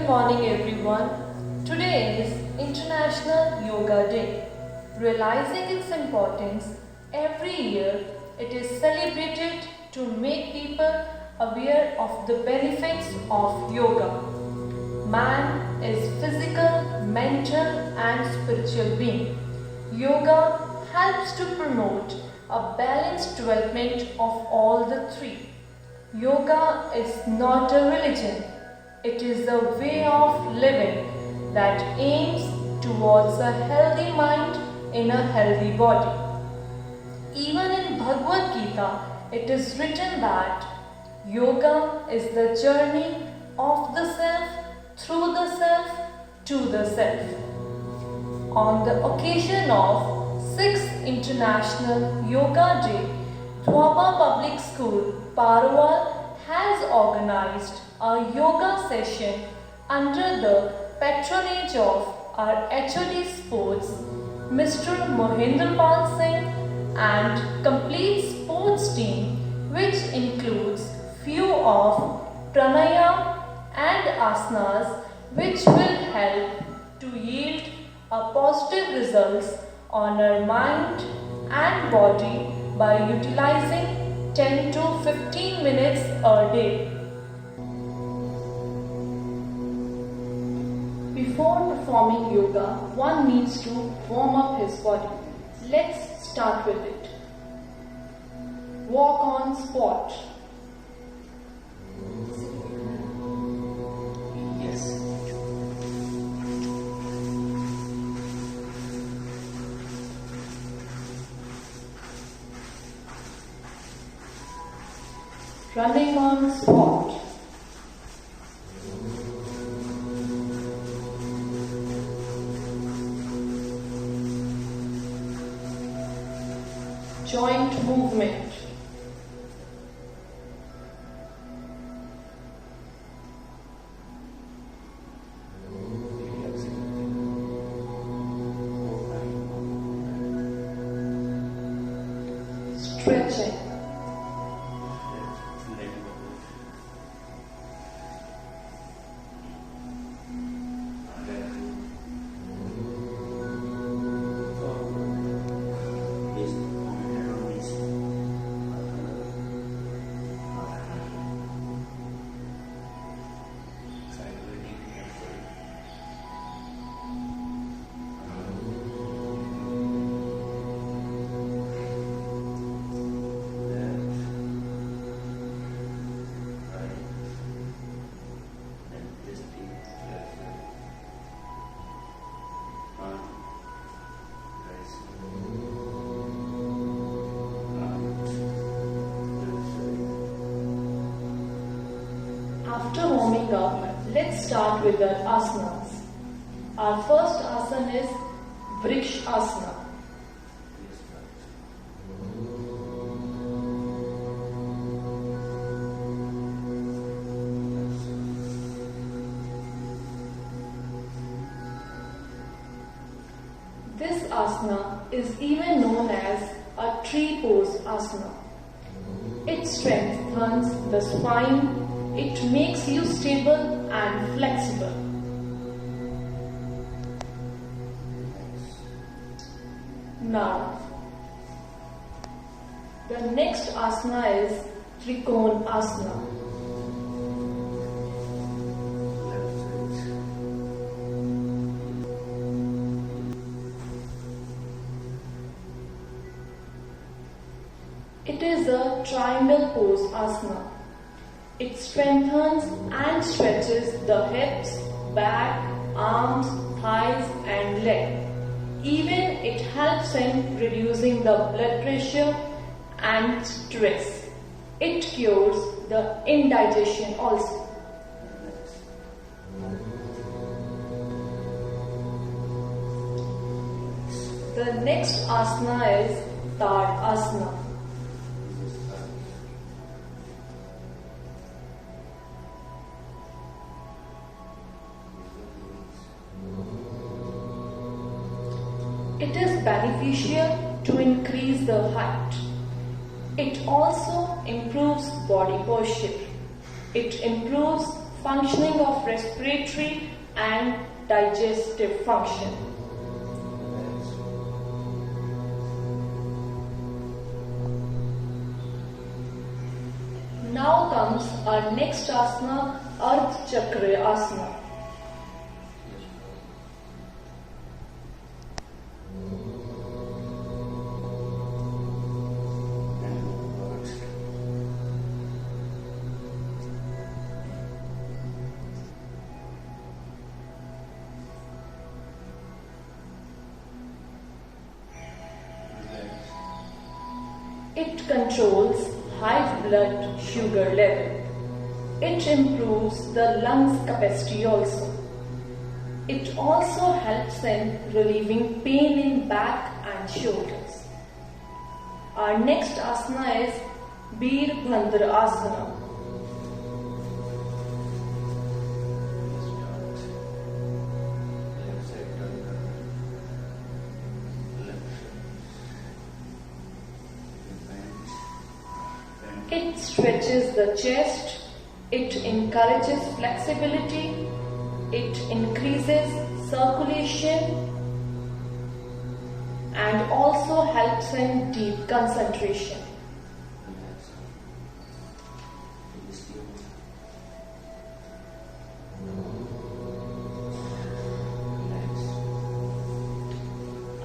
morning everyone. Today is International Yoga Day. Realizing its importance, every year it is celebrated to make people aware of the benefits of yoga. Man is physical, mental and spiritual being. Yoga helps to promote a balanced development of all the three. Yoga is not a religion. It is a way of living that aims towards a healthy mind in a healthy body. Even in Bhagavad Gita, it is written that yoga is the journey of the self, through the self, to the self. On the occasion of 6th International Yoga Day, Doaba Public School, Parowal has organized a yoga session under the patronage of our HOD Sports, Mr. Mohendrapal Singh, and complete sports team, which includes few of pranayam and asanas, which will help to yield a positive results on our mind and body by utilizing 10 to 15 minutes a day. Before performing yoga, one needs to warm up his body. Let's start with it. Walk on spot. Yes. Running on spot. Joint movement. Stretching. After warming up, let's start with the asanas. Our first asana is Vriksha asana. This asana is even known as a tree pose asana. It strengthens the spine. It makes you stable and flexible. Now, the next asana is Trikona asana. It is a triangle pose asana. It strengthens and stretches the hips, back, arms, thighs and leg. Even it helps in reducing the blood pressure and stress. It cures the indigestion also. The next asana is Tadasana. It is beneficial to increase the height. It also improves body posture. It improves functioning of respiratory and digestive function. Now comes our next asana, Ardha Chakra asana. It controls high blood sugar level. It improves the lungs capacity also. It also helps in relieving pain in back and shoulders. Our next asana is Birbhandra asana. It stretches the chest, it encourages flexibility, it increases circulation and also helps in deep concentration.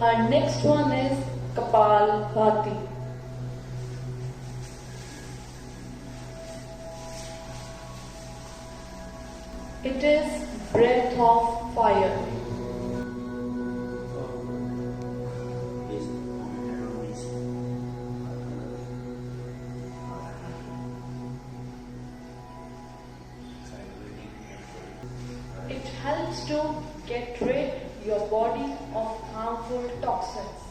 Our next one is Kapalbhati. It is breath of fire. It helps to get rid your body of harmful toxins.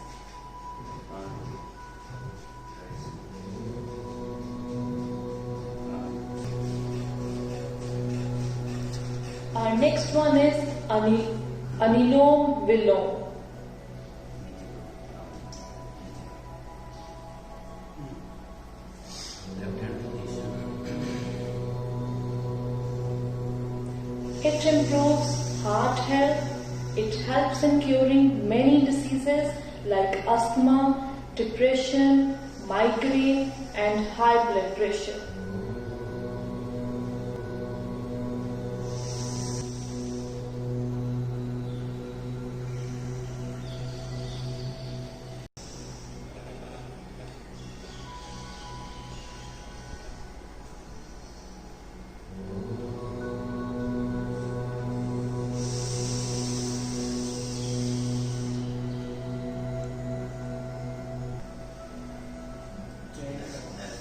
Our next one is Anilom Vilom. It improves heart health. It helps in curing many diseases like asthma, depression, migraine and high blood pressure.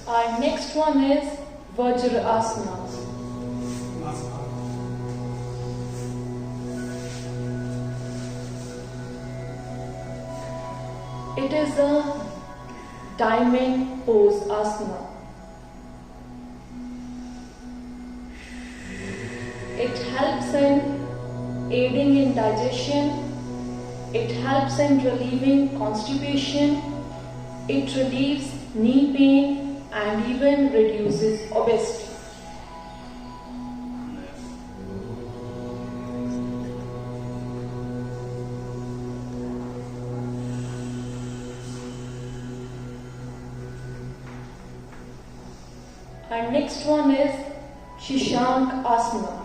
Our next one is Vajra asana. It is a diamond pose asana. It helps in aiding in digestion. It helps in relieving constipation. It relieves knee pain and even reduces obesity. Our next one is Shishank asana.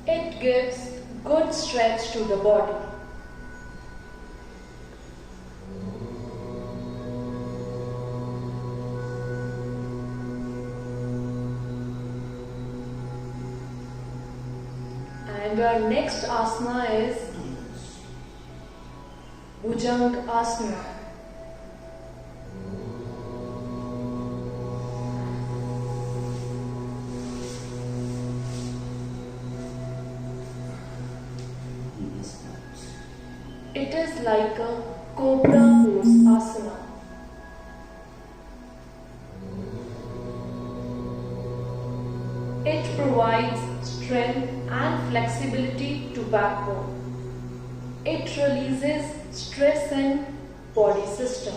It gives good stretch to the body. And our next asana is Bhujanga asana. It is like a cobra pose asana. It provides strength and flexibility to backbone. It releases stress in body system.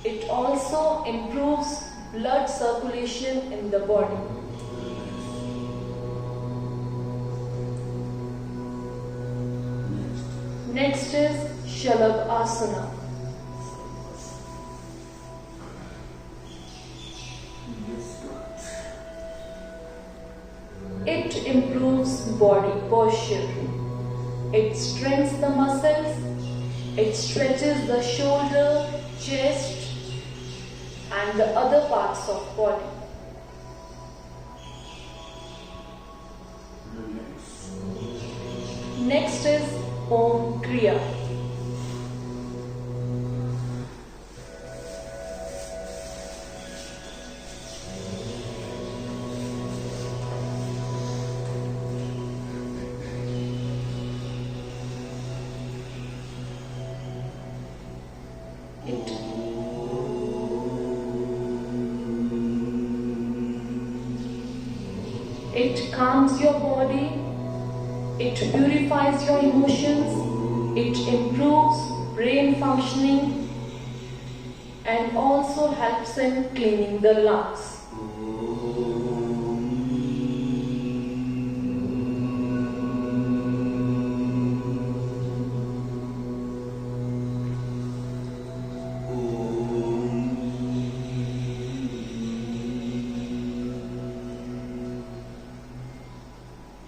It also improves blood circulation in the body. Next is Shalabh Asana. It improves body posture. It strengthens the muscles. It stretches the shoulder, chest, and the other parts of body. Next is Om Kriya. It calms your body, it purifies your emotions, it improves brain functioning, and also helps in cleaning the lungs.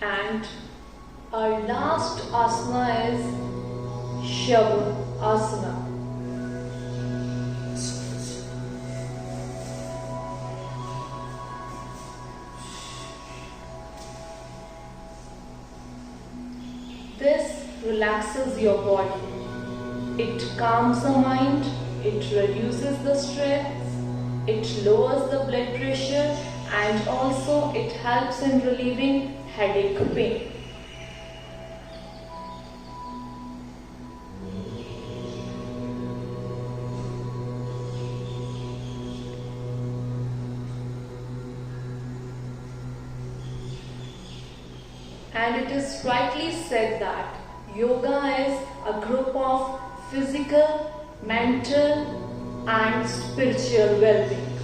And our last asana is Shavasana Asana. This relaxes your body. It calms the mind, it reduces the stress, it lowers the blood pressure, and also it helps in relieving headache pain. And it is rightly said that yoga is a group of physical, mental, and spiritual well-being.